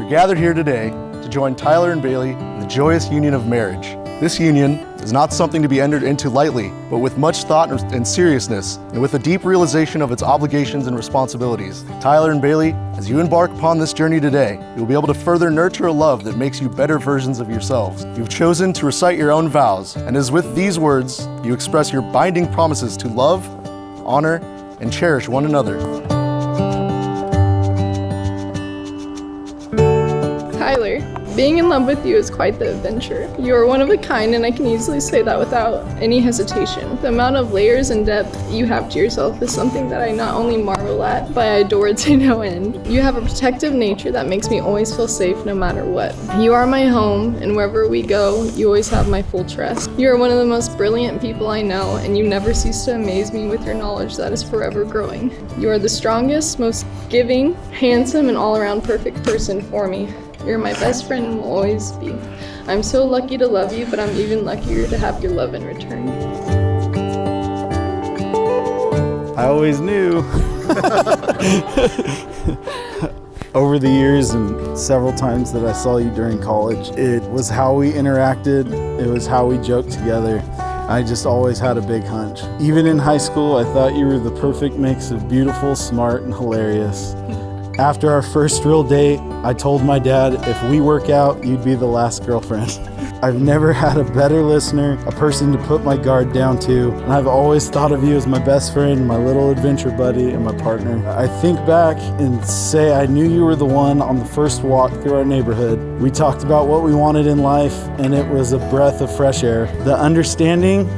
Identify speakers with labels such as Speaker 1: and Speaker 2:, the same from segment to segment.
Speaker 1: You're gathered here today to join Tyler and Baylee in the joyous union of marriage. This union is not something to be entered into lightly, but with much thought and seriousness, and with a deep realization of its obligations and responsibilities. Tyler and Baylee, as you embark upon this journey today, you'll be able to further nurture a love that makes you better versions of yourselves. You've chosen to recite your own vows, and as with these words, you express your binding promises to love, honor, and cherish one another.
Speaker 2: Tyler, being in love with you is quite the adventure. You are one of a kind, and I can easily say that without any hesitation. The amount of layers and depth you have to yourself is something that I not only marvel at, but I adore to no end. You have a protective nature that makes me always feel safe no matter what. You are my home, and wherever we go, you always have my full trust. You are one of the most brilliant people I know, and you never cease to amaze me with your knowledge that is forever growing. You are the strongest, most giving, handsome, and all-around perfect person for me. You're my best friend and will always be. I'm so lucky to love you, but I'm even luckier to have your love in return.
Speaker 3: I always knew. Over the years and several times that I saw you during college, it was how we interacted, it was how we joked together. I just always had a big hunch. Even in high school, I thought you were the perfect mix of beautiful, smart, and hilarious. After our first real date, I told my dad, if we work out, you'd be the last girlfriend. I've never had a better listener, a person to put my guard down to, and I've always thought of you as my best friend, my little adventure buddy, and my partner. I think back and say I knew you were the one on the first walk through our neighborhood. We talked about what we wanted in life, and it was a breath of fresh air. The understanding,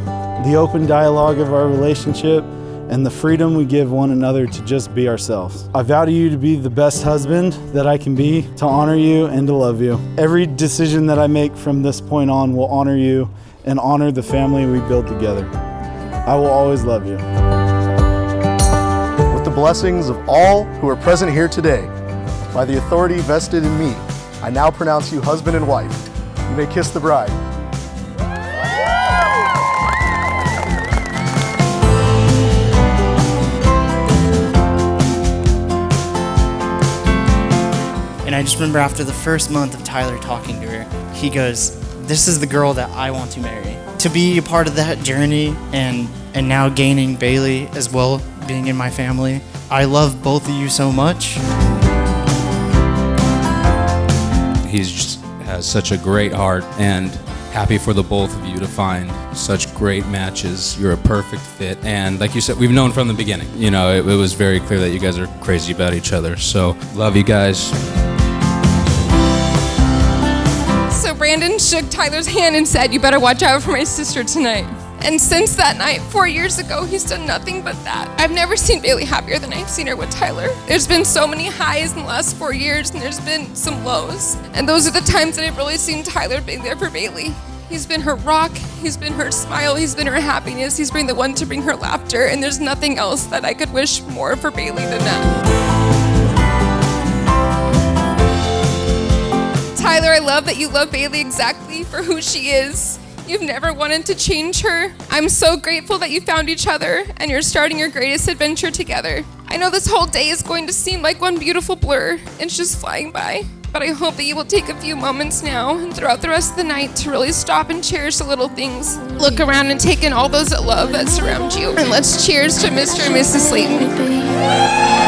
Speaker 3: the open dialogue of our relationship, and the freedom we give one another to just be ourselves. I vow to you to be the best husband that I can be, to honor you and to love you. Every decision that I make from this point on will honor you and honor the family we build together. I will always love you.
Speaker 1: With the blessings of all who are present here today, by the authority vested in me, I now pronounce you husband and wife. You may kiss the bride.
Speaker 4: And I just remember after the first month of Tyler talking to her, he goes, this is the girl that I want to marry. To be a part of that journey and now gaining Baylee as well, being in my family, I love both of you so much.
Speaker 5: He just has such a great heart, and happy for the both of you to find such great matches. You're a perfect fit, and like you said, we've known from the beginning. You know, it was very clear that you guys are crazy about each other, so love you guys.
Speaker 6: So Brandon shook Tyler's hand and said, you better watch out for my sister tonight. And since that night, 4 years ago, he's done nothing but that. I've never seen Baylee happier than I've seen her with Tyler. There's been so many highs in the last 4 years, and there's been some lows. And those are the times that I've really seen Tyler being there for Baylee. He's been her rock, he's been her smile, he's been her happiness, he's been the one to bring her laughter, and there's nothing else that I could wish more for Baylee than that. Tyler, I love that you love Baylee exactly for who she is. You've never wanted to change her. I'm so grateful that you found each other and you're starting your greatest adventure together. I know this whole day is going to seem like one beautiful blur. It's just flying by. But I hope that you will take a few moments now and throughout the rest of the night to really stop and cherish the little things. Look around and take in all those that love that surround you. And let's cheers to Mr. and Mrs. Slayton.